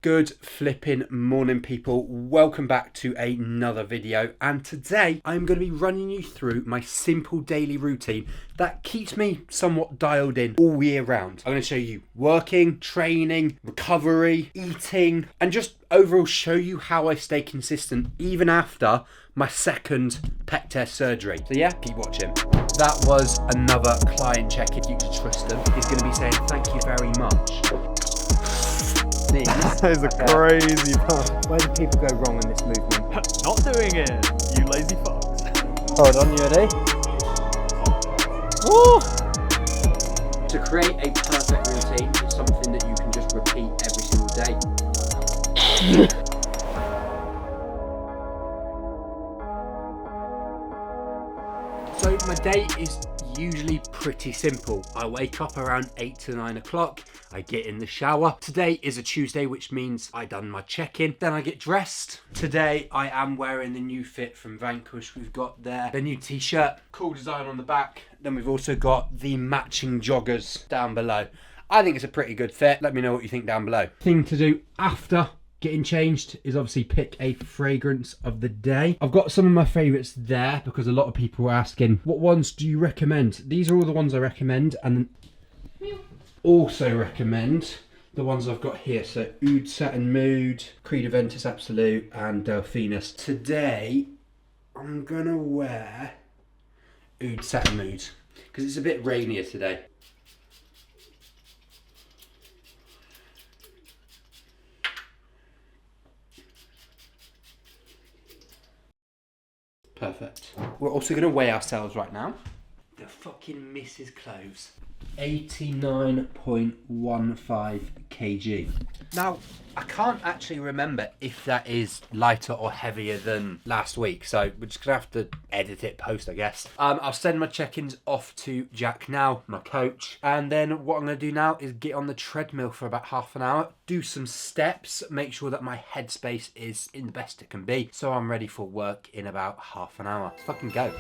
Good flipping morning, people. Welcome back to another video, and today I'm going to be running you through my simple daily routine that keeps me somewhat dialed in all year round. I'm going to show you working, training, recovery, eating, and just overall show you how I stay consistent even after my second pec test surgery. So yeah, keep watching. That was another client check. If you could trust them, is going to be saying thank you very much. That is a crazy part. Where do people go wrong in this movement? Not doing it, you lazy fucks. Hold on, you ready? Woo! To create a perfect routine is something that you can just repeat every single day. So my day is usually pretty simple. I wake up around 8 to 9 o'clock. I get in the shower. Today is a Tuesday, which means I done my check-in. Then I get dressed. Today I am wearing the new fit from Vanquish. We've got there the new t-shirt, cool design on the back. Then we've also got the matching joggers down below. I think it's a pretty good fit. Let me know what you think down below. Thing to do after getting changed is obviously pick a fragrance of the day. I've got some of my favourites there because a lot of people were asking, what ones do you recommend? These are all the ones I recommend, and also recommend the ones I've got here. So Oud Satin Mood, Creed Aventus Absolute, and Delphinus. Today, I'm gonna wear Oud Satin Mood because it's a bit rainier today. Perfect. We're also going to weigh ourselves right now. The fucking Mrs. Cloves. 89.15 kg. Now, I can't actually remember if that is lighter or heavier than last week, so we're just going to have to edit it post, I guess. I'll send my check-ins off to Jack now, my coach, and then what I'm going to do now is get on the treadmill for about half an hour, do some steps, make sure that my headspace is in the best it can be, so I'm ready for work in about half an hour. Let's fucking go.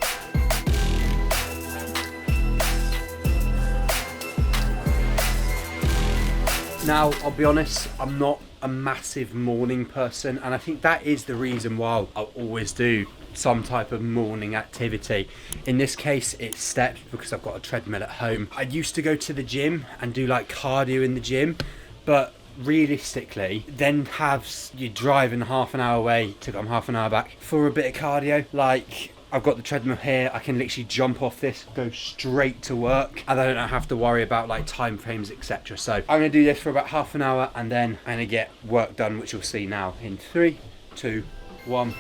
Now, I'll be honest, I'm not a massive morning person, and I think that is the reason why I'll always do some type of morning activity. In this case, it's steps because I've got a treadmill at home. I used to go to the gym and do like cardio in the gym, but realistically, then you're driving half an hour away to come half an hour back for a bit of cardio. Like, I've got the treadmill here, I can literally jump off this, go straight to work, and I don't have to worry about like time frames, etc. So I'm going to do this for about half an hour, and then I'm going to get work done, which you'll see now in 3, 2, 1.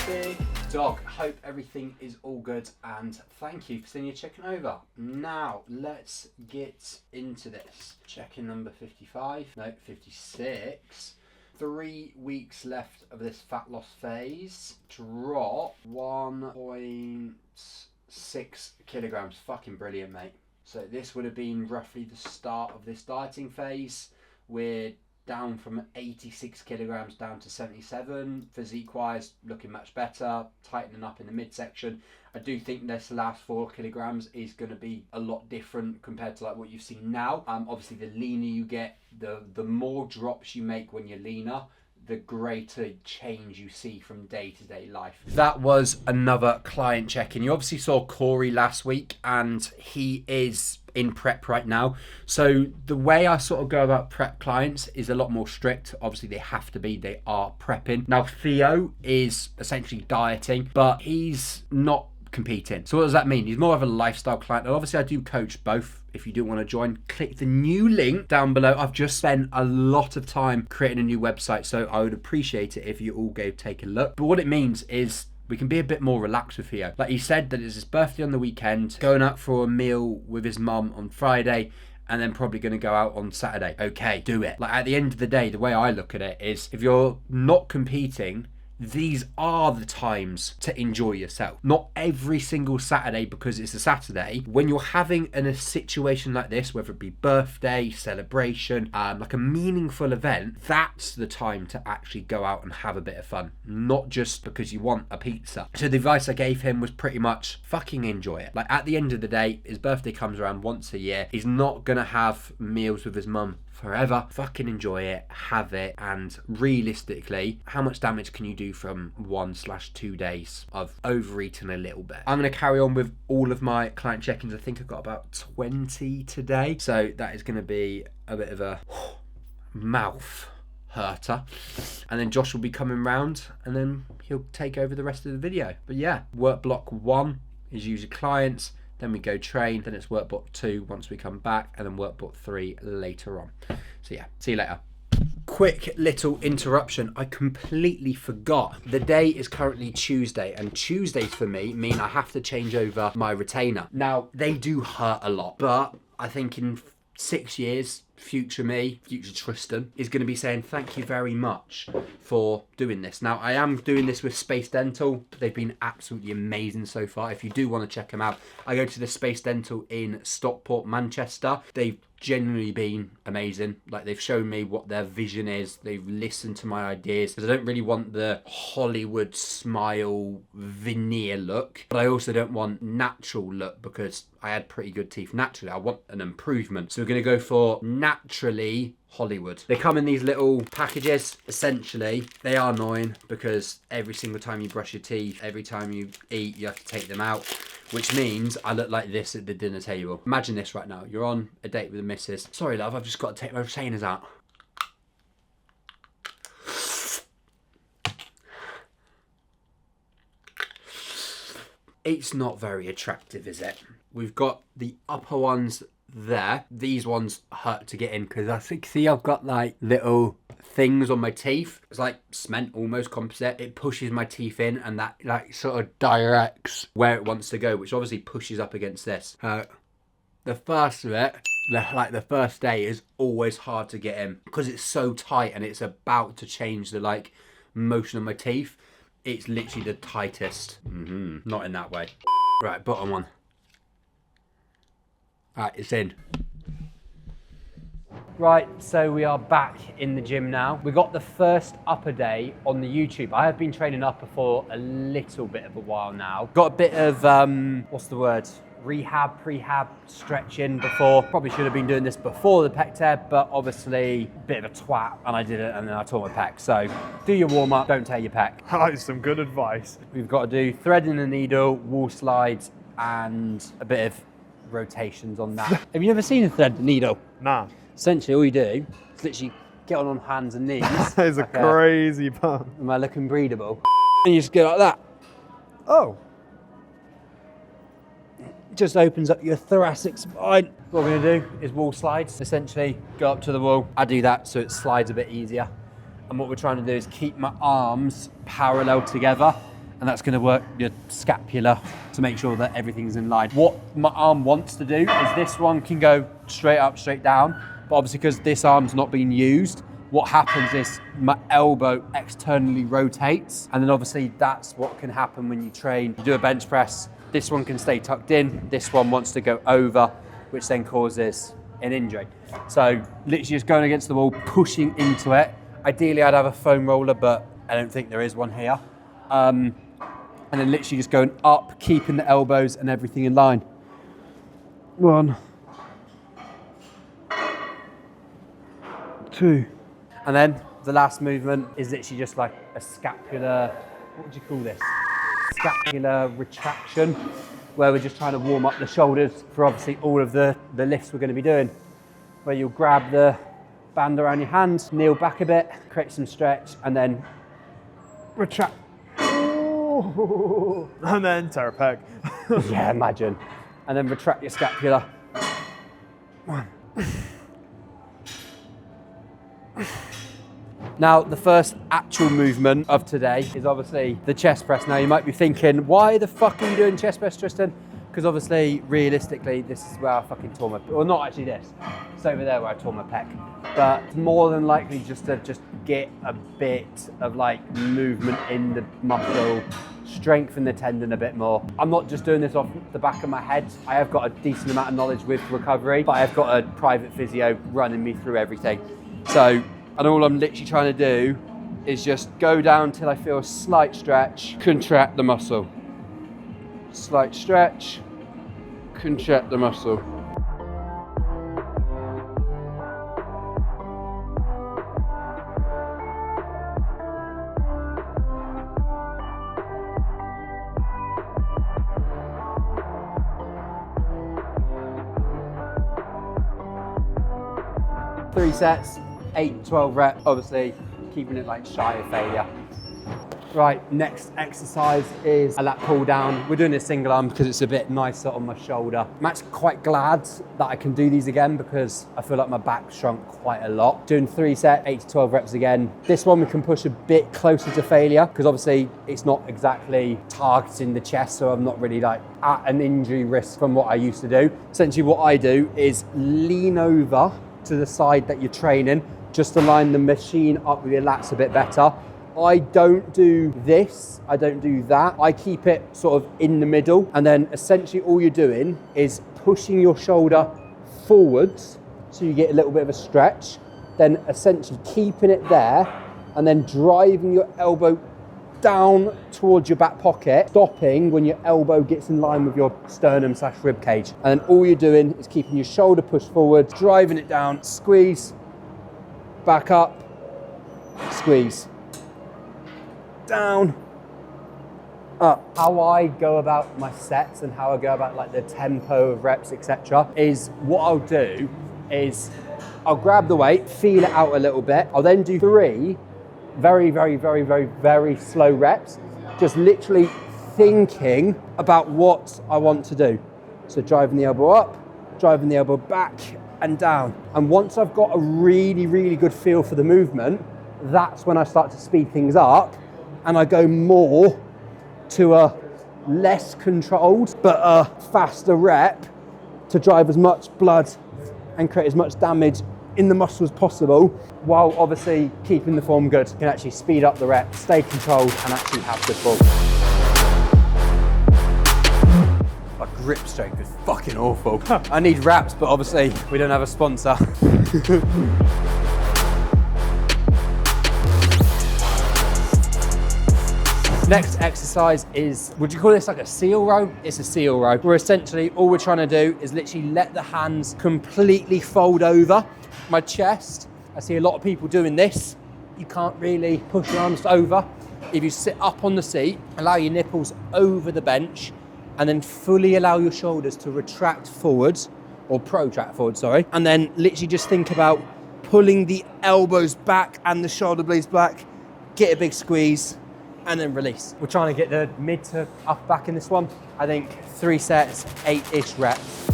Big dog, hope everything is all good, and thank you for sending your check-in over. Now, let's get into this. Check-in number 55, no, 56. 3 weeks left of this fat loss phase. Drop 1.6 kilograms. Fucking brilliant, mate. So this would have been roughly the start of this dieting phase. We're down from 86 kilograms down to 77. Physique wise, looking much better, tightening up in the midsection. I do think this last 4 kilograms is going to be a lot different compared to like what you've seen now. Obviously the leaner you get, the more drops you make when you're leaner, the greater change you see from day-to-day life. That was another client check-in. You obviously saw Corey last week, and he is in prep right now. So the way I sort of go about prep clients is a lot more strict. Obviously they have to be, they are prepping. Now Theo is essentially dieting, but he's not competing. So what does that mean? He's more of a lifestyle client, and obviously I do coach both. If you do want to join, click the new link down below. I've just spent a lot of time creating a new website, so I would appreciate it if you all go take a look. But what it means is we can be a bit more relaxed with Theo. Like he said that it's his birthday on the weekend, going out for a meal with his mum on Friday, and then probably going to go out on Saturday. Okay, do it. Like at the end of the day, the way I look at it is if you're not competing, these are the times to enjoy yourself. Not every single Saturday because it's a Saturday. When you're having a situation like this, whether it be birthday, celebration, like a meaningful event, that's the time to actually go out and have a bit of fun, not just because you want a pizza. So the advice I gave him was pretty much fucking enjoy it. Like, at the end of the day, his birthday comes around once a year. He's not gonna have meals with his mum forever. Fucking enjoy it, have it, and realistically, how much damage can you do from 1/2 days of overeating a little bit? I'm going to carry on with all of my client check-ins. I think I've got about 20 today, so that is going to be a bit of a mouth hurter. And then Josh will be coming round and then he'll take over the rest of the video. But yeah, work block 1 is usually clients, then we go train, then it's work block 2 once we come back, and then work block 3 later on. So yeah, see you later. Quick little interruption. I completely forgot. The day is currently Tuesday, and Tuesdays for me mean I have to change over my retainer. Now, they do hurt a lot, but I think in 6 years, future me, future Tristan, is going to be saying thank you very much for doing this. Now, I am doing this with Space Dental. They've been absolutely amazing so far. If you do want to check them out, I go to the Space Dental in Stockport, Manchester. They've genuinely been amazing. Like, they've shown me what their vision is. They've listened to my ideas, because I don't really want the Hollywood smile veneer look, but I also don't want natural look, because I had pretty good teeth naturally. I want an improvement. So we're going to go for naturally Hollywood. They come in these little packages. Essentially, they are annoying because every single time you brush your teeth, every time you eat, you have to take them out, which means I look like this at the dinner table. Imagine this right now. You're on a date with the missus. Sorry, love, I've just got to take my retainers out. It's not very attractive, is it? We've got the upper ones there. These ones hurt to get in because I think, see, I've got like little things on my teeth. It's like cement, almost composite. It pushes my teeth in, and that like sort of directs where it wants to go, which obviously pushes up against this. The first of it, like the first day, is always hard to get in because it's so tight and it's about to change the like motion of my teeth. It's literally the tightest. Not in that way. Right, bottom one. Alright, it's in. Right, so we are back in the gym now. We got the first upper day on the YouTube. I have been training upper for a little bit of a while now. Got a bit of, what's the word? Prehab stretching before. Probably should have been doing this before the pec tear, but obviously a bit of a twat and I did it and then I tore my pec. So do your warm up, don't tear your pec. That is some good advice. We've got to do threading the needle, wall slides, and a bit of rotations on that. Have you never seen a thread the needle? Nah. Essentially all you do is literally get on hands and knees. That is like a crazy pump. Am I looking breathable? And you just go like that. Oh. Just opens up your thoracic spine. What we're going to do is wall slides. Essentially, go up to the wall. I do that so it slides a bit easier. And what we're trying to do is keep my arms parallel together. And that's going to work your scapula to make sure that everything's in line. What my arm wants to do is this one can go straight up, straight down. But obviously, because this arm's not being used, what happens is my elbow externally rotates. And then obviously that's what can happen when you train. You do a bench press. This one can stay tucked in, this one wants to go over, which then causes an injury. So literally just going against the wall, pushing into it. Ideally I'd have a foam roller, but I don't think there is one here. And then literally just going up, keeping the elbows and everything in line. 1, 2. And then the last movement is literally just like a scapular, what would you call this? Scapular retraction, where we're just trying to warm up the shoulders for obviously all of the lifts we're going to be doing, where you'll grab the band around your hands, kneel back a bit, create some stretch, and then retract. Ooh. And then tear a pec. Yeah, imagine. And then retract your scapula. 1. Now, the first actual movement of today is obviously the chest press. Now, you might be thinking, why the fuck are you doing chest press, Tristan? Because obviously, realistically, this is where I fucking tore my... Well, not actually this. It's over there where I tore my pec. But more than likely just to get a bit of like movement in the muscle, strengthen the tendon a bit more. I'm not just doing this off the back of my head. I have got a decent amount of knowledge with recovery, but I've got a private physio running me through everything. So, and all I'm literally trying to do is just go down till I feel a slight stretch, contract the muscle. Slight stretch, contract the muscle. Three sets, 8 to 12 reps, obviously keeping it like shy of failure. Right, next exercise is a lat pull down. We're doing a single arm because it's a bit nicer on my shoulder. I'm actually quite glad that I can do these again because I feel like my back shrunk quite a lot. Doing 3 sets, 8 to 12 reps again. This one we can push a bit closer to failure because obviously it's not exactly targeting the chest, so I'm not really like at an injury risk from what I used to do. Essentially what I do is lean over to the side that you're training, just to line the machine up with your lats a bit better. I don't do this, I don't do that. I keep it sort of in the middle, and then essentially all you're doing is pushing your shoulder forwards so you get a little bit of a stretch, then essentially keeping it there and then driving your elbow down towards your back pocket, stopping when your elbow gets in line with your sternum / rib cage. And then all you're doing is keeping your shoulder pushed forward, driving it down, squeeze, back up, squeeze, down, up. How I go about my sets and how I go about like the tempo of reps, etc., is what I'll do is I'll grab the weight, feel it out a little bit. I'll then do 3 very slow reps, just literally thinking about what I want to do. So driving the elbow up, driving the elbow back and down. And once I've got a really good feel for the movement, that's when I start to speed things up and I go more to a less controlled but a faster rep to drive as much blood and create as much damage in the muscle as possible, while obviously keeping the form good. You can actually speed up the rep, stay controlled, and actually have good form. My grip strength is fucking awful. I need wraps, but obviously we don't have a sponsor. Next exercise is, would you call this like a seal row? It's a seal row. Where essentially all we're trying to do is literally let the hands completely fold over my chest. I see a lot of people doing this. You can't really push your arms over. If you sit up on the seat, allow your nipples over the bench, and then fully allow your shoulders to retract forwards, or protract forward, sorry. And then literally just think about pulling the elbows back and the shoulder blades back, get a big squeeze, and then release. We're trying to get the mid to up back in this one. I think 3 sets, 8-ish reps.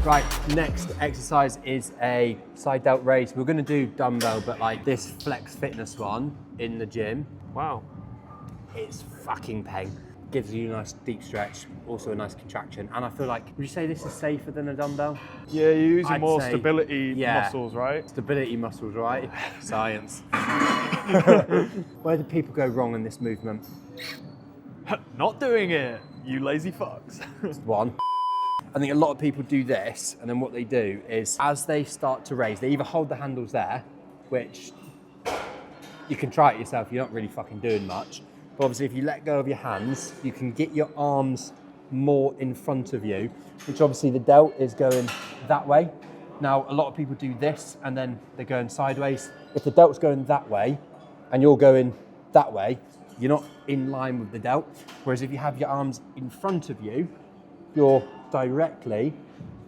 Right, next exercise is a side delt raise. We're gonna do dumbbell, but like this flex fitness one in the gym. Wow. It's fucking pain. Gives you a nice deep stretch, also a nice contraction. And I feel like, would you say this is safer than a dumbbell? Yeah, you're using I'd more say, stability yeah, muscles, right? Stability muscles, right? Science. Where do people go wrong in this movement? Not doing it, you lazy fucks. One. I think a lot of people do this, and then what they do is, as they start to raise, they either hold the handles there, which you can try it yourself, you're not really fucking doing much. But obviously if you let go of your hands, you can get your arms more in front of you, which obviously the delt is going that way. Now, a lot of people do this and then they're going sideways. If the delt's going that way and you're going that way, you're not in line with the delt. Whereas if you have your arms in front of you, you're directly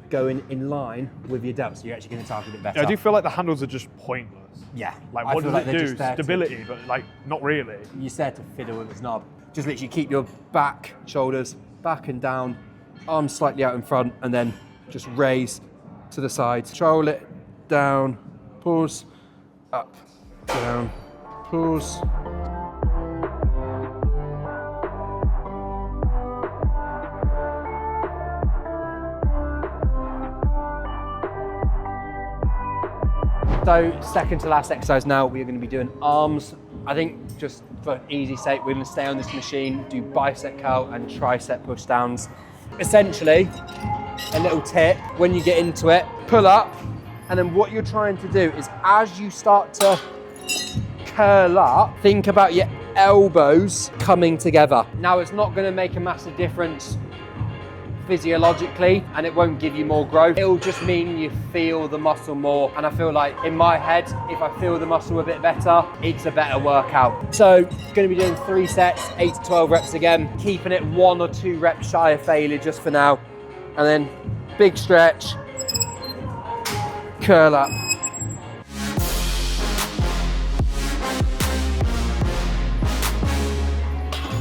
going in line with your delt, so you're actually going to target it better. Yeah, I do feel like the handles are just pointless. Yeah. Like, I what feel does like it they're do? just there Stability, but like, not really. You're there to fiddle with its knob. Just literally keep your back, shoulders, back and down, arms slightly out in front, and then just raise to the sides. Control it, down, pause, up, down, pause. So second to last exercise now, we're going to be doing arms. I think just for easy's sake, we're going to stay on this machine, do bicep curl and tricep push downs. Essentially, a little tip, when you get into it, pull up, and then what you're trying to do is as you start to curl up, think about your elbows coming together. Now, it's not going to make a massive difference physiologically, and it won't give you more growth. It'll just mean you feel the muscle more, and I feel like in my head, if I feel the muscle a bit better, it's a better workout. So going to be doing 3 sets, 8 to 12 reps again, keeping it 1 or 2 reps shy of failure just for now, and then big stretch, curl up.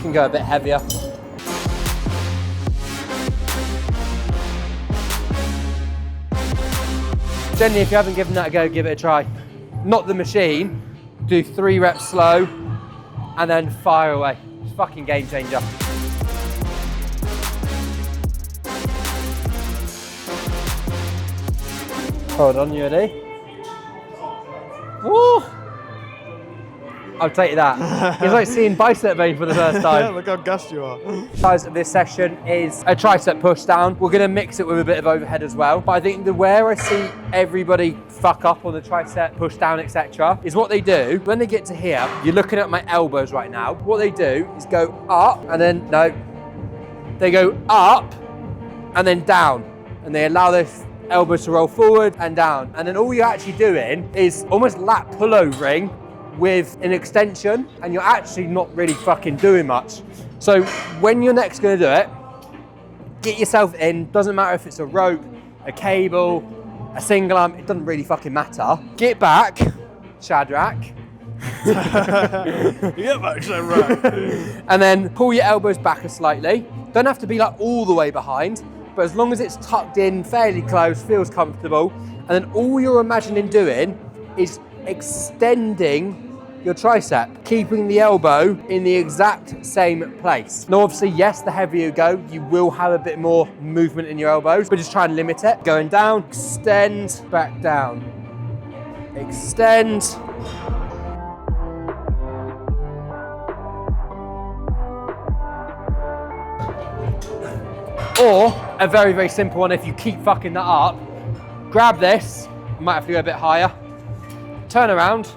Can go a bit heavier. Generally, if you haven't given that a go, give it a try. Not the machine, do 3 reps slow and then fire away. It's a fucking game changer. Hold on, you ready? Woo! I'll take that. It's like seeing bicep vein for the first time. Yeah, look how gassed you are. Size of this session is a tricep push down. We're gonna mix it with a bit of overhead as well. But I think where I see everybody fuck up on the tricep push down, etc., is what they do when they get to here. You're looking at my elbows right now. What they do is go up and then, no, they go up and then down. And they allow their elbows to roll forward and down. And then all you're actually doing is almost lat pullovering with an extension, and you're actually not really fucking doing much. So when you're next gonna do it, get yourself in, doesn't matter if it's a rope, a cable, a single arm, it doesn't really fucking matter. Get back, Shadrach. Get back, Shadrach. And then pull your elbows back slightly. Don't have to be like all the way behind, but as long as it's tucked in, fairly close, feels comfortable, and then all you're imagining doing is extending your tricep, keeping the elbow in the exact same place. Now obviously, yes, the heavier you go, you will have a bit more movement in your elbows, but just try and limit it. Going down, extend, back down, extend. Or a very, very simple one, if you keep fucking that up, grab this, you might have to go a bit higher, turn around,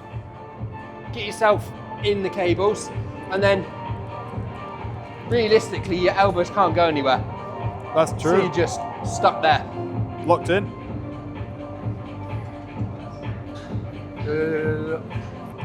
get yourself in the cables, and then realistically your elbows can't go anywhere. That's true. So you're just stuck there. Locked in.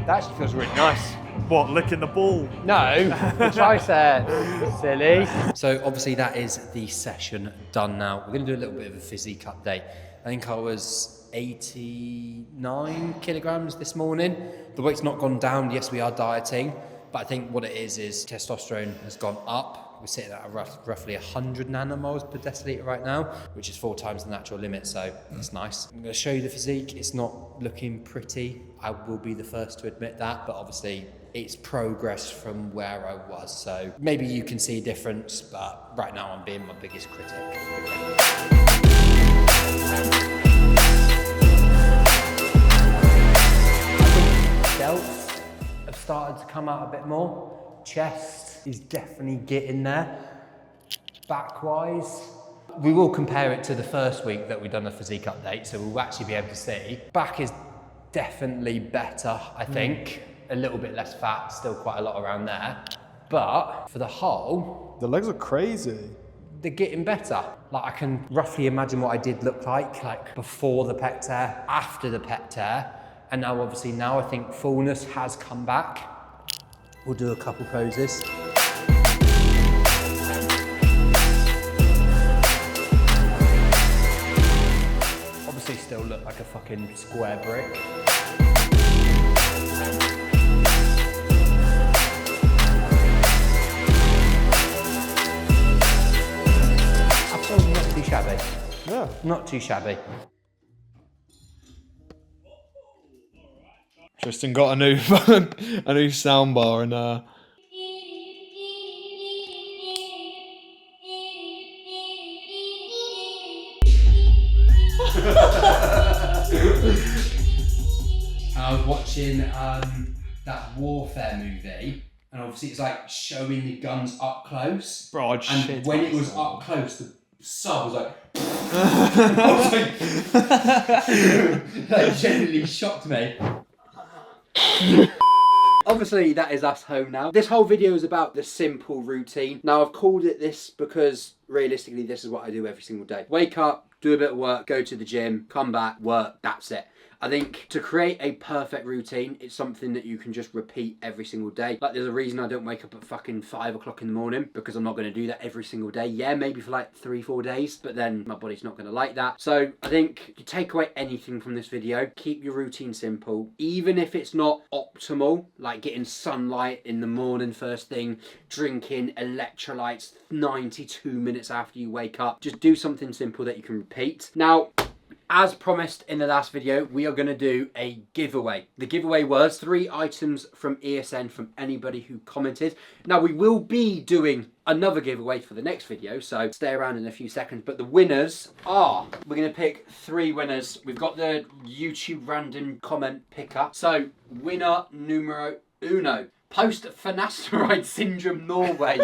That actually feels really nice. What, licking the ball? No, the tricep. Silly. So obviously that is the session done now. We're going to do a little bit of a physique update. I think I was 89 kilograms this morning. The weight's not gone down. Yes, we are dieting, but I think what it is testosterone has gone up. We're sitting at roughly 100 nanomoles per deciliter right now, which is 4 times the natural limit, so it's nice. I'm going to show you the physique. It's not looking pretty. I will be the first to admit that, but obviously it's progress from where I was. So maybe you can see a difference, but right now I'm being my biggest critic. Delts have started to come out a bit more. Chest is definitely getting there. Back-wise, we will compare it to the first week that we've done a physique update, so we'll actually be able to see. Back is definitely better, I think. A little bit less fat, still quite a lot around there. But for the whole, The legs are crazy. they're getting better. Like I can roughly imagine what I did look like before the pec tear, after the pec tear, and now obviously now I think fullness has come back. We'll do a couple poses. Obviously still look like a fucking square brick. I feel not too shabby. Yeah. Not too shabby. Tristan got a new soundbar and I was watching that Warfare movie, and obviously it's like showing the guns up close. Bro, I'd and shit when it was myself. up close, the sub was like, I was like, that genuinely shocked me. Obviously, that is us home now. This whole video is about the simple routine. Now, I've called it this because realistically, this is what I do every single day. Wake up, do a bit of work, go to the gym, come back, work, that's it. I think to create a perfect routine, it's something that you can just repeat every single day. Like, there's a reason I don't wake up at fucking 5 o'clock in the morning, because I'm not going to do that every single day. Yeah, maybe for like 3-4 days, but then my body's not going to like that. So I think you take away anything from this video, keep your routine simple. Even if it's not optimal, like getting sunlight in the morning first thing, drinking electrolytes 92 minutes after you wake up, just do something simple that you can repeat. Now, as promised in the last video, we are going to do a giveaway. The giveaway was 3 items from ESN from anybody who commented. Now, we will be doing another giveaway for the next video, so stay around in a few seconds. But the winners are, we're going to pick 3 winners. We've got the YouTube random comment picker. So, winner numero uno. Post-finasteride syndrome Norway.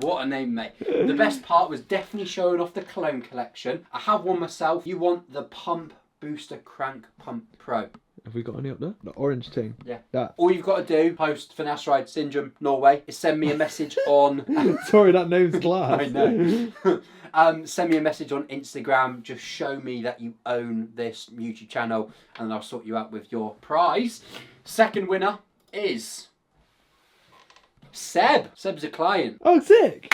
What a name, mate. The best part was definitely showing off the cologne collection. I have one myself. You want the Pump Booster Crank Pump Pro. Have we got any up there? The orange thing. Yeah. That. All you've got to do, post-finasteride syndrome Norway, is send me a message on... Sorry, that name's glass. I know. Send me a message on Instagram. Just show me that you own this YouTube channel, and I'll sort you out with your prize. Second winner is... Seb. Seb's a client. Oh, sick.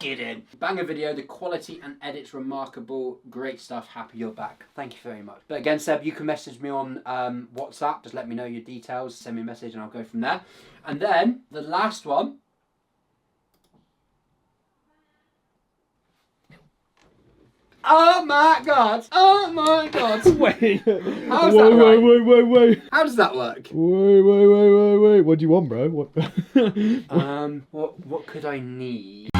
Get in. Banger video, the quality and edits remarkable. Great stuff. Happy you're back. Thank you very much. But again, Seb, you can message me on WhatsApp. Just let me know your details. Send me a message and I'll go from there. And then the last one. Oh my god! Oh my god! Wait. How's that right? Wait. How does that work? Wait. What do you want, bro? What? What could I need?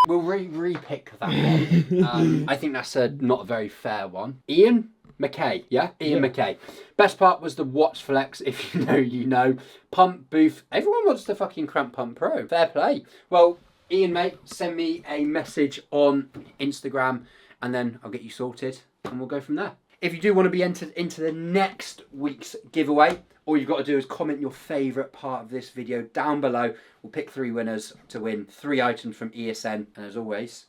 We'll re-pick that one. I think that's not a very fair one. Ian McKay, yeah? Ian McKay. Best part was the watch flex, if you know, you know. Pump booth. Everyone wants the fucking Cramp Pump Pro. Fair play. Well, Ian, mate, send me a message on Instagram and then I'll get you sorted and we'll go from there. If you do want to be entered into the next week's giveaway, all you've got to do is comment your favourite part of this video down below. We'll pick 3 winners to win 3 items from ESN. And as always,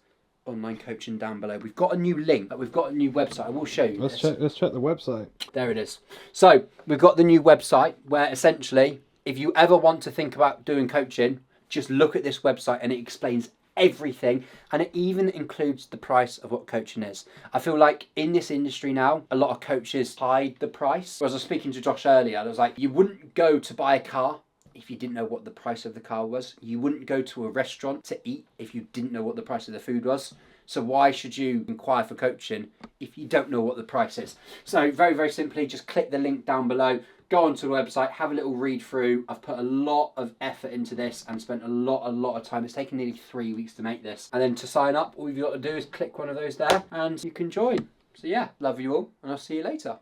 online coaching down below. We've got a new link. We've got a new website. I will show you. Let's check the website. There it is. So we've got the new website where essentially, if you ever want to think about doing coaching, just look at this website and it explains everything, and it even includes the price of what coaching is. I feel like in this industry now, a lot of coaches hide the price. As I was speaking to Josh earlier, I was like, you wouldn't go to buy a car if you didn't know what the price of the car was. You wouldn't go to a restaurant to eat if you didn't know what the price of the food was. So why should you inquire for coaching if you don't know what the price is? So very, very simply, just click the link down below, go onto the website, have a little read through. I've put a lot of effort into this and spent a lot of time. It's taken nearly 3 weeks to make this. And then to sign up, all you've got to do is click one of those there and you can join. So yeah, love you all and I'll see you later.